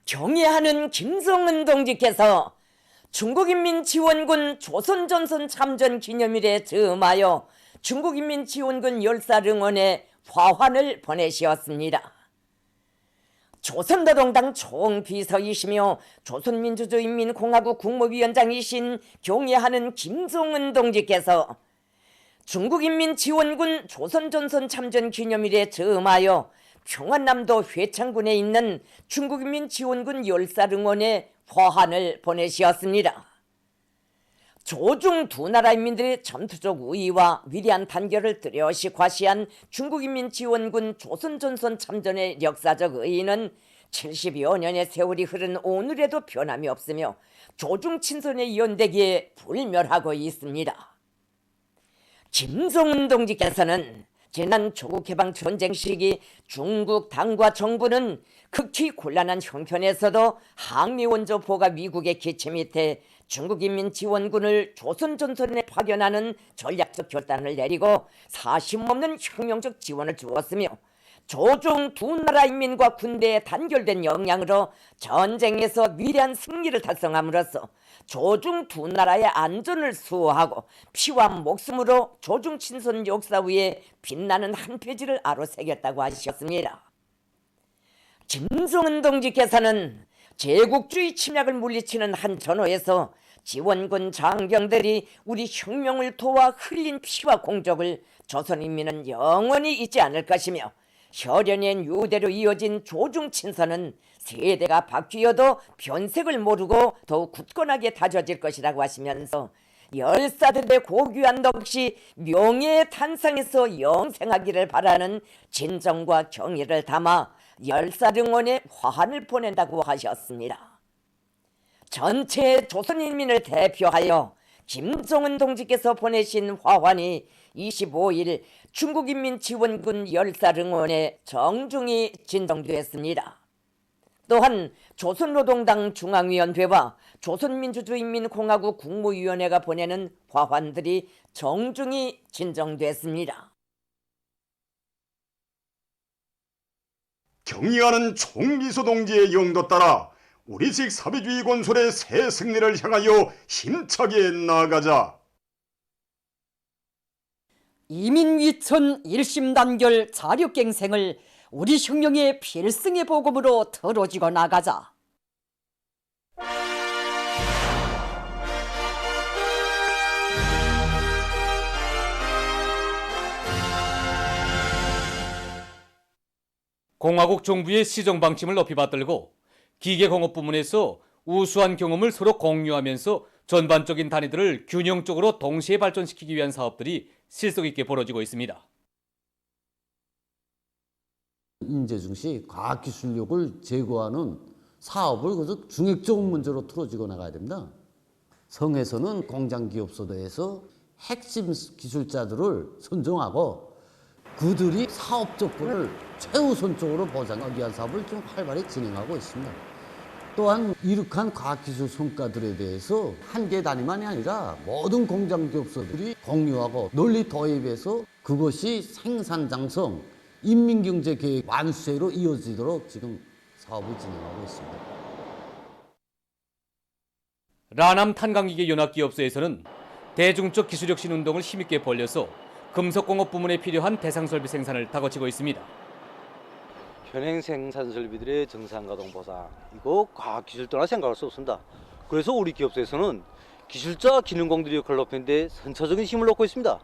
경애하는 김성은 동지께서 중국인민지원군 조선전선 참전 기념일에 즈음하여 중국인민지원군 열사릉원에 화환을 보내시었습니다. 조선노동당 총비서이시며 조선민주주의인민공화국 국무위원장이신 경애하는 김성은 동지께서 중국인민지원군 조선전선 참전 기념일에 즈음하여 평안남도 회창군에 있는 중국인민지원군 열사릉원에 화환을 보내시었습니다. 조중 두 나라 인민들의 전투적 우위와 위대한 단결을 뚜렷이 과시한 중국인민지원군 조선전선 참전의 역사적 의의는 70여 년의 세월이 흐른 오늘에도 변함이 없으며 조중 친선의 연대기에 불멸하고 있습니다. 김성은 동지께서는 지난 조국해방 전쟁 시기 중국 당과 정부는 극히 곤란한 형편에서도 항미원조 포가 미국의 기치 밑에 중국인민지원군을 조선전선에 파견하는 전략적 결단을 내리고 사심없는 혁명적 지원을 주었으며 조중 두 나라 인민과 군대의 단결된 역량으로 전쟁에서 위대한 승리를 달성함으로써 조중 두 나라의 안전을 수호하고 피와 목숨으로 조중 친선 역사 위에 빛나는 한 페이지를 아로새겼다고 하셨습니다. 김성은 동지께서는 제국주의 침략을 물리치는 한 전호에서 지원군 장병들이 우리 혁명을 도와 흘린 피와 공적을 조선인민은 영원히 잊지 않을 것이며 혈연의 유대로 이어진 조중 친선은 세대가 바뀌어도 변색을 모르고 더욱 굳건하게 다져질 것이라고 하시면서 열사들의 고귀한 덕시 명예의 탄상에서 영생하기를 바라는 진정과 경의를 담아 열사릉원에 화환을 보낸다고 하셨습니다. 전체 조선인민을 대표하여 김성은 동지께서 보내신 화환이 25일 중국인민지원군 열사릉원에 정중히 진정되었습니다. 또한 조선노동당 중앙위원회와 조선민주주의인민공화국 국무위원회가 보내는 화환들이 정중히 진정됐습니다. 경의하는 총비서 동지의 영도 따라 우리식 사회주의 건설의 새 승리를 향하여 힘차게 나아가자. 이민위천 일심단결 자력갱생을 우리 혁명의 필승의 복음으로 들어지고 나가자. 공화국 정부의 시정 방침을 높이 받들고 기계공업 부문에서 우수한 경험을 서로 공유하면서 전반적인 단위들을 균형적으로 동시에 발전시키기 위한 사업들이 실속 있게 벌어지고 있습니다. 인재 중시 과학기술력을 제고하는 사업을 그래서 중획적 문제로 틀어지고 나가야 됩니다. 성에서는 공장기업소대에서 핵심 기술자들을 선정하고 그들이 사업 조건을 최우선적으로 보장하기 위한 사업을 좀 활발히 진행하고 있습니다. 또한 이룩한 과학기술 성과들에 대해서 한 개 단위만이 아니라 모든 공장기업소들이 공유하고 논리 도입해서 그것이 생산장성, 인민경제계획 완수로 이어지도록 지금 사업을 진행하고 있습니다. 라남 탄광기계 연합기업소에서는 대중적 기술혁신 운동을 힘있게 벌려서 금속공업 부문에 필요한 대상설비 생산을 다거치고 있습니다. 현행 생산 설비들의 정상 가동 보상, 이거 과학기술 또한 생각할 수 없습니다. 그래서 우리 기업소에서는 기술자 기능공들의 역할을 높이는 데 선차적인 힘을 놓고 있습니다.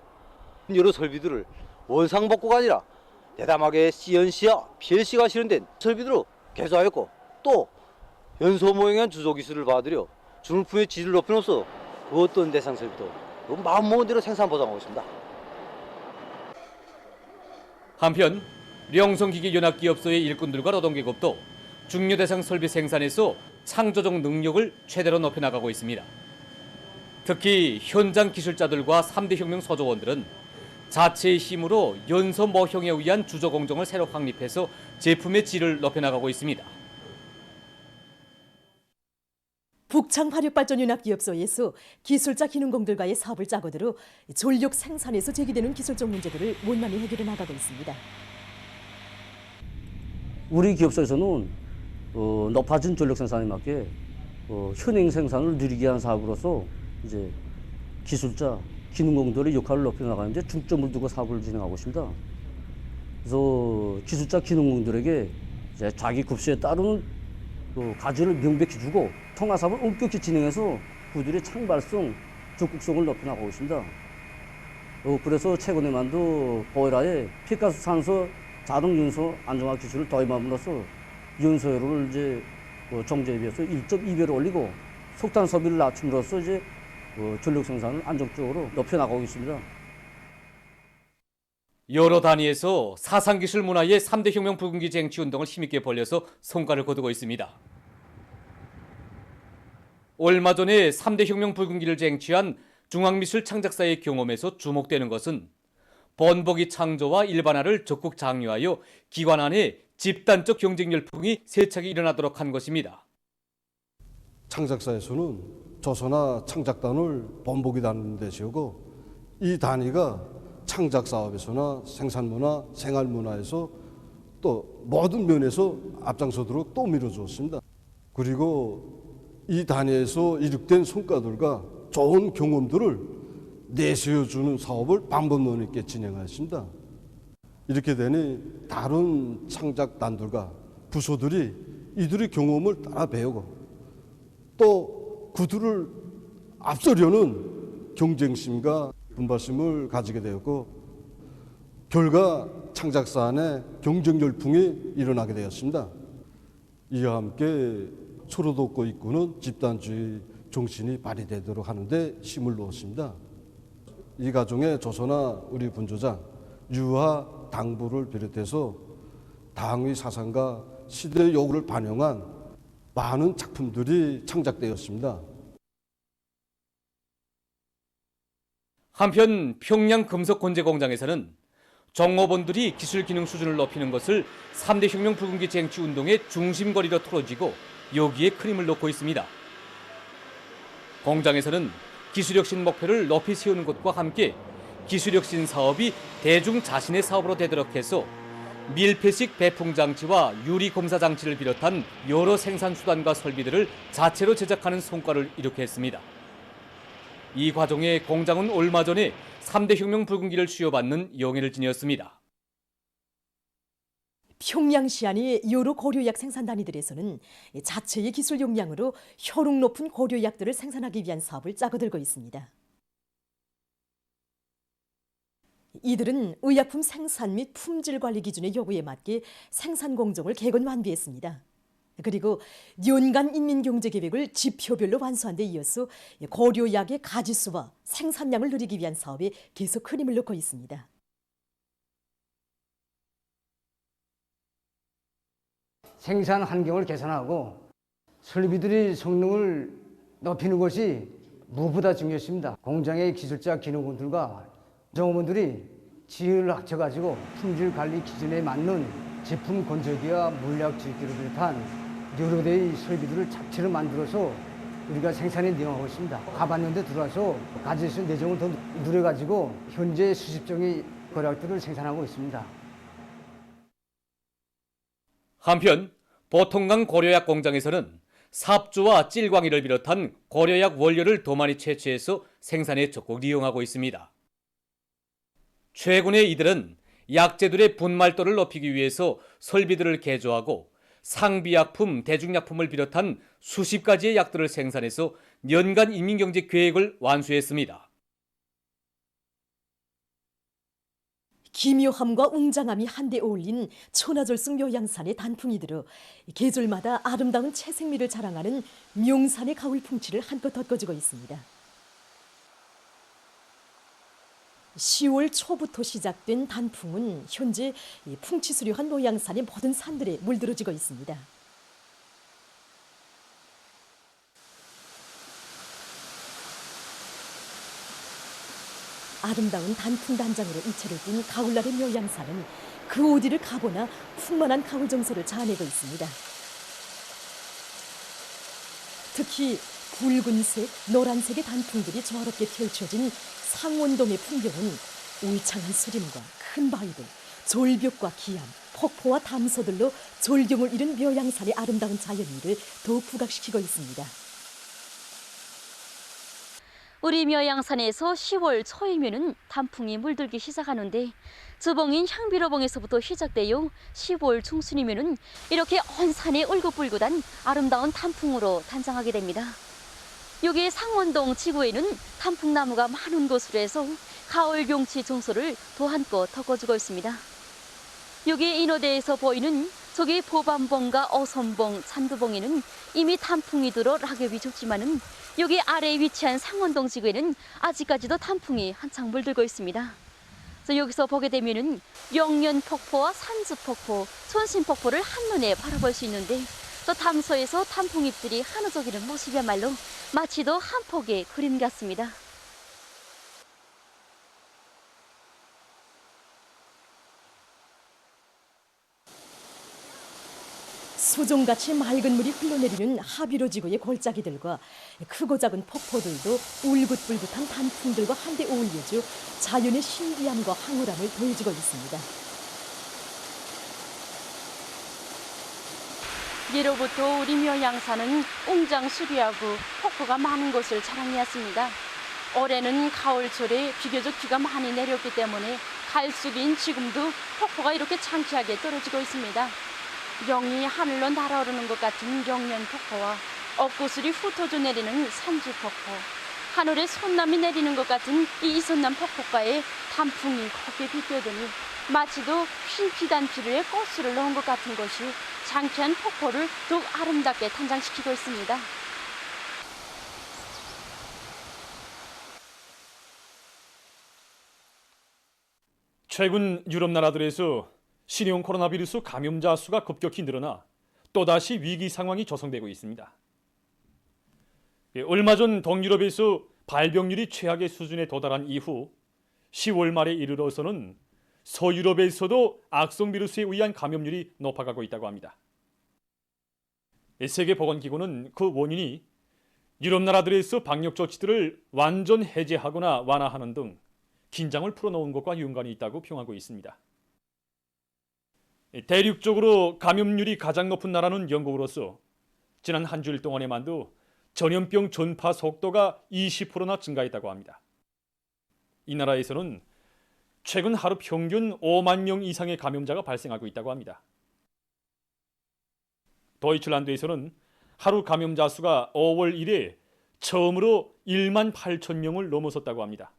여러 설비들을 원상복구가 아니라 대담하게 CNC와 PLC가 실현된 설비들로 개조하였고, 또 연소 모형한 주조 기술을 받아들여 주물품의 질을 높임으로써 그 어떤 대상 설비도 마음먹은 대로 생산 보장하고 있습니다. 한편 명성기계연합기업소의 일꾼들과 노동계급도 중요 대상 설비 생산에서 창조적 능력을 최대로 높여나가고 있습니다. 특히 현장 기술자들과 3대 혁명 소조원들은 자체의 힘으로 연소 모형에 의한 주조 공정을 새로 확립해서 제품의 질을 높여나가고 있습니다. 북창화력발전연합기업소에서 기술자 기능공들과의 사업을 짜고들어 전력 생산에서 제기되는 기술적 문제들을 원만히 해결해 나가고 있습니다. 우리 기업소에서는 높아진 전력 생산에 맞게 현행 생산을 늘리게 한 사업으로서 이제 기술자, 기능공들의 역할을 높여 나가는데 중점을 두고 사업을 진행하고 있습니다. 그래서 기술자, 기능공들에게 이제 자기 급수에 따른 가치를 명백히 주고 통화 사업을 엄격히 진행해서 그들의 창발성, 적극성을 높여 나가고 있습니다. 그래서 최근에 만든 보일러에 폐가스 산소 자동 연소 안정화 기술을 도입함으로써 연소율을 이제 정제에 비해서 1.2배로 올리고 석탄 소비를 낮춤으로써 이제 전력 생산을 안정적으로 높여 나가고 있습니다. 여러 단위에서 사상기술 문화의 3대 혁명 붉은기 쟁취 운동을 힘있게 벌려서 성과를 거두고 있습니다. 얼마 전에 3대 혁명 붉은기를 쟁취한 중앙미술 창작사의 경험에서 주목되는 것은 번복이 창조와 일반화를 적극 장려하여 기관 안에 집단적 경쟁 열풍이 세차게 일어나도록 한 것입니다. 창작사에서는 조선화 창작단을 번복이라는 데 지우고 이 단위가 창작사업에서나 생산문화, 생활문화에서 또 모든 면에서 앞장서도록 또 밀어주었습니다. 그리고 이 단위에서 이룩된 성과들과 좋은 경험들을 내세워주는 사업을 방법론 있게 진행하였습니다. 이렇게 되니 다른 창작단들과 부서들이 이들의 경험을 따라 배우고 또 그들을 앞서려는 경쟁심과 분발심을 가지게 되었고 결과 창작사 안에 경쟁 열풍이 일어나게 되었습니다. 이와 함께 서로 돕고 이끄는 집단주의 정신이 발휘되도록 하는데 힘을 넣었습니다. 이 과정에 조선화 우리 분조장, 유화 당부를 비롯해서 당의 사상과 시대의 요구를 반영한 많은 작품들이 창작되었습니다. 한편 평양 금속건재공장에서는 종업원들이 기술 기능 수준을 높이는 것을 3대 혁명 붉은기 쟁취 운동의 중심거리로 틀어지고 여기에 큰 힘을 놓고 있습니다. 공장에서는 기술혁신 목표를 높이 세우는 것과 함께 기술혁신 사업이 대중 자신의 사업으로 되도록 해서 밀폐식 배풍장치와 유리검사장치를 비롯한 여러 생산수단과 설비들을 자체로 제작하는 성과를 이룩 했습니다. 이 과정에 공장은 얼마 전에 3대 혁명 붉은기를 수여받는 영예를 지녔습니다. 평양시 안의 여러 고려약 생산 단위들에서는 자체의 기술 역량으로 효능 높은 고려약들을 생산하기 위한 사업을 짜고들고 있습니다. 이들은 의약품 생산 및 품질 관리 기준의 요구에 맞게 생산 공정을 개건 완비했습니다. 그리고 연간 인민경제계획을 지표별로 완수한 데 이어서 고려약의 가지수와 생산량을 늘리기 위한 사업에 계속 큰 힘을 넣고 있습니다. 생산 환경을 개선하고 설비들의 성능을 높이는 것이 무엇보다 중요했습니다. 공장의 기술자 기능원들과 종업원들이 지혜를 합쳐가지고 품질 관리 기준에 맞는 제품 건조기와 물약 주기를 비롯한 여러 대의 설비들을 자체로 만들어서 우리가 생산에 이용하고 있습니다. 하반년도에 들어와서 가지수 내정을 더 늘려가지고 현재 수십 종의 고려약들을 생산하고 있습니다. 한편 보통강 고려약 공장에서는 삽주와 찔광이를 비롯한 고려약 원료를 더 많이 채취해서 생산에 적극 이용하고 있습니다. 최근에 이들은 약재들의 분말도를 높이기 위해서 설비들을 개조하고 상비약품, 대중약품을 비롯한 수십 가지의 약들을 생산해서 연간 인민경제 계획을 완수했습니다. 기묘함과 웅장함이 한데 어울린 천하절승 묘양산의 단풍이 들어 계절마다 아름다운 채색미를 자랑하는 명산의 가을 풍치를 한껏 돋궈주고 있습니다. 10월 초부터 시작된 단풍은 현재 풍치수려한 묘양산의 모든 산들에 물들어지고 있습니다. 아름다운 단풍 단장으로 이채를 띤 가을날의 묘양산은 그 어디를 가보나 풍만한 가을 정서를 자아내고 있습니다. 특히 붉은색, 노란색의 단풍들이 조화롭게 펼쳐진 상원동의 풍경은 울창한 수림과 큰 바위들, 절벽과 기암, 폭포와 담소들로 졸경을 이룬 묘양산의 아름다운 자연미를 더욱 부각시키고 있습니다. 우리 묘양산에서 10월 초이면은 단풍이 물들기 시작하는데 주봉인 향비로봉에서부터 시작되어 10월 중순이면은 이렇게 온 산에 울긋불긋한 아름다운 단풍으로 단장하게 됩니다. 여기 상원동 지구에는 단풍나무가 많은 곳으로 해서 가을 경치 정서를 더 한껏 덮어주고 있습니다. 여기 인호대에서 보이는 저기 보반봉과 어선봉, 찬두봉에는 이미 단풍이 들어 낙엽이 좁지만은 여기 아래에 위치한 상원동 지구에는 아직까지도 단풍이 한창 물들고 있습니다. 그래서 여기서 보게 되면은 영년폭포와 산주폭포, 촌신폭포를 한눈에 바라볼 수 있는데 또 담소에서 단풍잎들이 한우적이는 모습이야말로 마치도 한 폭의 그림 같습니다. 수종같이 맑은 물이 흘러내리는 하비로 지구의 골짜기들과 크고 작은 폭포들도 울긋불긋한 단풍들과 한데 어울려주 자연의 신비함과 황홀함을 더해주고 있습니다. 예로부터 우리 묘양산은 웅장수리하고 폭포가 많은 곳을 자랑해왔습니다. 올해는 가을철에 비교적 비가 많이 내렸기 때문에 갈수기인 지금도 폭포가 이렇게 창피하게 떨어지고 있습니다. 영이 하늘로 날아오르는 것 같은 영년폭포와 엇구슬이 흩어져 내리는 산주폭포, 하늘에 손남이 내리는 것 같은 이 이선남 폭포가에 단풍이 곱게 빛겨드니 마치도 흰 피단피루에 꽃을 넣은 것 같은 것이 장쾌한 폭포를 더욱 아름답게 탄장시키고 있습니다. 최근 유럽 나라들에서 신형 코로나 바이러스 감염자 수가 급격히 늘어나 또다시 위기 상황이 조성되고 있습니다. 얼마 전 동유럽에서 발병률이 최악의 수준에 도달한 이후 10월 말에 이르러서는 서유럽에서도 악성 바이러스에 의한 감염률이 높아가고 있다고 합니다. 세계보건기구는 그 원인이 유럽 나라들에서 방역 조치들을 완전 해제하거나 완화하는 등 긴장을 풀어놓은 것과 연관이 있다고 평하고 있습니다. 대륙적으로 감염률이 가장 높은 나라는 영국으로서 지난 한 주일 동안에만도 전염병 전파 속도가 20%나 증가했다고 합니다. 이 나라에서는 최근 하루 평균 5만 명 이상의 감염자가 발생하고 있다고 합니다. 도이칠란드에서는 하루 감염자 수가 5월 1일 처음으로 1만 8천 명을 넘어섰다고 합니다.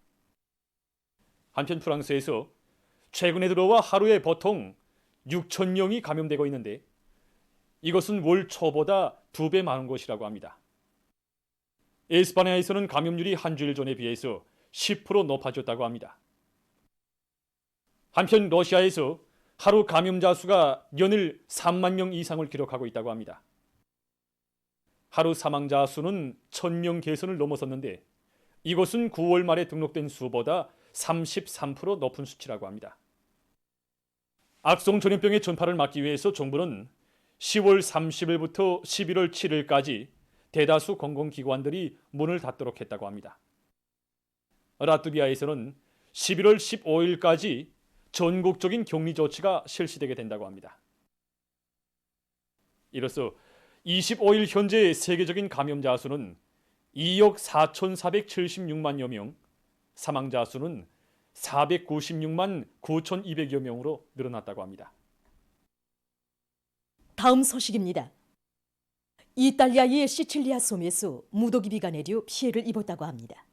한편 프랑스에서 최근에 들어와 하루에 보통 6천 명이 감염되고 있는데 이것은 월 초보다 2배 많은 것이라고 합니다. 에스파냐에서는 감염률이 한 주일 전에 비해서 10% 높아졌다고 합니다. 한편 러시아에서 하루 감염자 수가 연일 3만 명 이상을 기록하고 있다고 합니다. 하루 사망자 수는 1,000명 개선을 넘어섰는데 이것은 9월 말에 등록된 수보다 33% 높은 수치라고 합니다. 악성 전염병의 전파를 막기 위해서 정부는 10월 30일부터 11월 7일까지 대다수 공공기관들이 문을 닫도록 했다고 합니다. 라트비아에서는 11월 15일까지 전국적인 격리 조치가 실시되게 된다고 합니다. 이로써 25일 현재 세계적인 감염자 수는 2억 4,476만여 명, 사망자 수는 496만 9,200여 명으로 늘어났다고 합니다. 다음 소식입니다. 이탈리아의 시칠리아 섬에서 무더기 비가 내려 피해를 입었다고 합니다.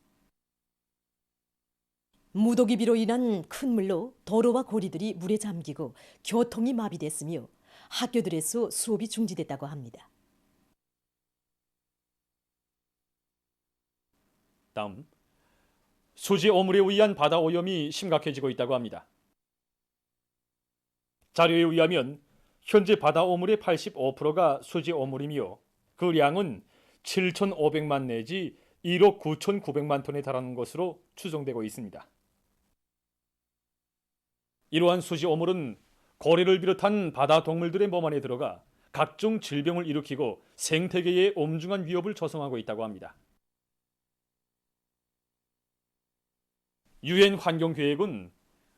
무더기 비로 인한 큰 물로 도로와 고리들이 물에 잠기고 교통이 마비됐으며 학교들에서 수업이 중지됐다고 합니다. 다음, 수지 오물에 의한 바다 오염이 심각해지고 있다고 합니다. 자료에 의하면 현재 바다 오물의 85%가 수지 오물이며 그 량은 7,500만 내지 1억 9,900만 톤에 달하는 것으로 추정되고 있습니다. 이러한 수지 오물은 고래를 비롯한 바다 동물들의 몸 안에 들어가 각종 질병을 일으키고 생태계에 엄중한 위협을 조성하고 있다고 합니다. 유엔 환경계획은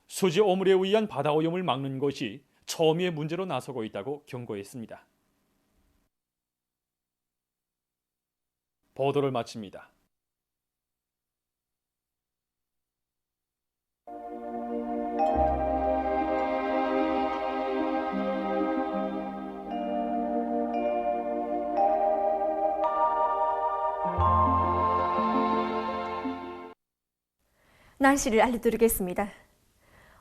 수지 오물에 의한 바다 오염을 막는 것이 처미의 문제로 나서고 있다고 경고했습니다. 보도를 마칩니다. 날씨를 알려드리겠습니다.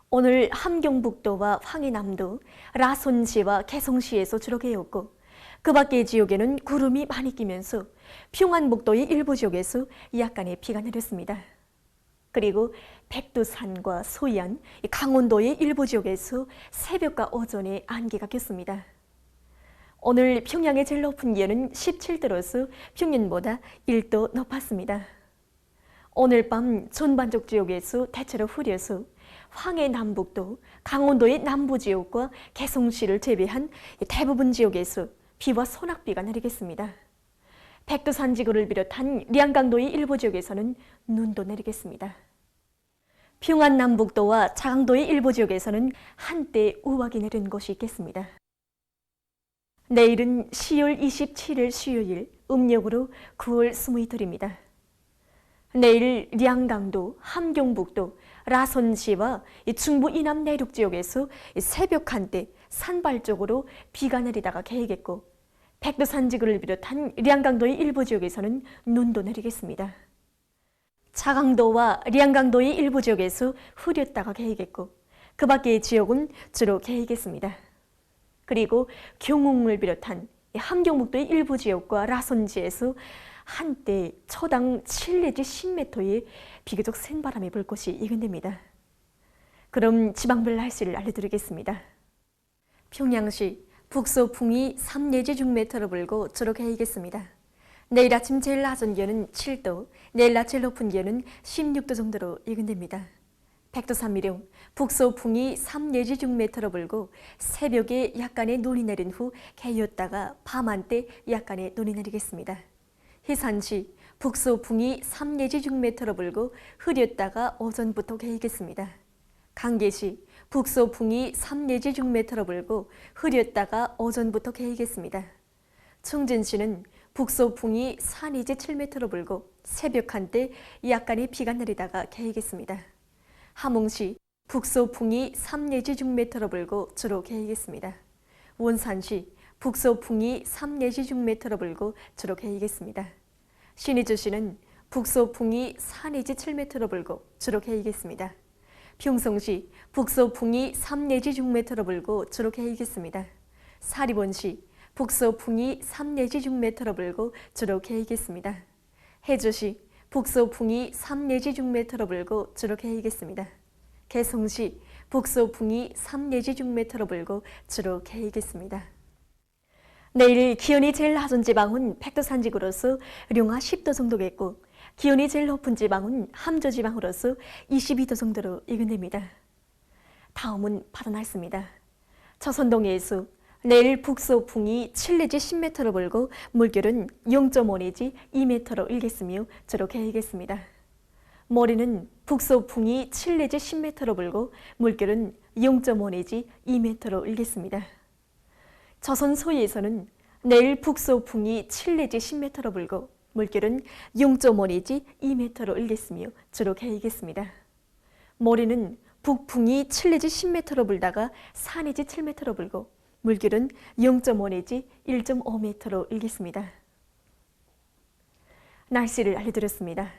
오늘 함경북도와 황해남도, 라손시와 개성시에서 주로 개었고 그 밖의 지역에는 구름이 많이 끼면서 평안북도의 일부 지역에서 약간의 비가 내렸습니다. 그리고 백두산과 소양, 강원도의 일부 지역에서 새벽과 오전에 안개가 꼈습니다. 오늘 평양의 제일 높은 기온은 17도로서 평년보다 1도 높았습니다. 오늘 밤 전반적 지역에서 대체로 흐려서 황해 남북도, 강원도의 남부 지역과 개성시를 제외한 대부분 지역에서 비와 소낙비가 내리겠습니다. 백두산 지구를 비롯한 량강도의 일부 지역에서는 눈도 내리겠습니다. 평안 남북도와 자강도의 일부 지역에서는 한때 우박이 내린 곳이 있겠습니다. 내일은 10월 27일 수요일, 음력으로 9월 20일입니다. 내일 량강도, 함경북도, 라선시와 중부 이남 내륙 지역에서 새벽 한때 산발 쪽으로 비가 내리다가 개겠고 백두산 지구를 비롯한 량강도의 일부 지역에서는 눈도 내리겠습니다. 자강도와 량강도의 일부 지역에서 흐렸다가 개겠고 그 밖의 지역은 주로 개겠습니다. 그리고 경웅을 비롯한 함경북도의 일부 지역과 라선지에서 한때 초당 7 내지 10m의 비교적 센 바람이 불 곳이 예견됩니다. 그럼 지방별 날씨를 알려드리겠습니다. 평양시 북서풍이 3 내지 6m로 불고 주로 개이겠습니다. 내일 아침 제일 낮은 기온은 7도, 내일 낮 제일 높은 기온은 16도 정도로 예견됩니다. 백두산 미령 북서풍이 3 내지 6m로 불고 새벽에 약간의 눈이 내린 후 개였다가 밤 한때 약간의 눈이 내리겠습니다. 해산시 북서풍이 3 내지 6m로 불고 흐렸다가 오전부터 개이겠습니다. 강계시 북서풍이 3 내지 6m로 불고 흐렸다가 오전부터 개이겠습니다. 충진시는 북서풍이 4 내지 7m로 불고 새벽 한때 약간의 비가 내리다가 개이겠습니다. 함흥시 북서풍이 3 내지 6m로 불고 주로 개이겠습니다. 원산시 북서풍이 3 내지 6m로 불고 주로 개이겠습니다. 신의주시는 북서풍이 4 내지 7m로 불고 주로 개이겠습니다. 평성시 북서풍이 3 내지 6m로 불고 주로 개이겠습니다. 사리본시 북서풍이 3 내지 6m로 불고 주로 개이겠습니다. 해주시 북서풍이 3 내지 6m로 불고 주로 개이겠습니다. 개성시 북서풍이 3 내지 6m로 불고 주로 개이겠습니다. 내일 기온이 제일 낮은 지방은 백두산 지구로서 룡화 10도 정도겠고 기온이 제일 높은 지방은 함저 지방으로서 22도 정도로 예견됩니다. 다음은 바다 날씨입니다. 조선동해에서 내일 북서풍이 7 내지 10m로 불고 물결은 0.5 내지 2m로 일겠으며 주로 개이겠습니다. 모레는 북서풍이 7 내지 10m로 불고 물결은 0.5 내지 2m로 일겠습니다. 조선 서해에서는 내일 북서풍이 7 내지 10m로 불고 물결은 0.5 내지 2m로 일겠으며 주로 개이겠습니다. 모레는 북풍이 7 내지 10m로 불다가 4 내지 7m로 불고 물결은 0.5 내지 1.5m로 일겠습니다. 날씨를 알려드렸습니다.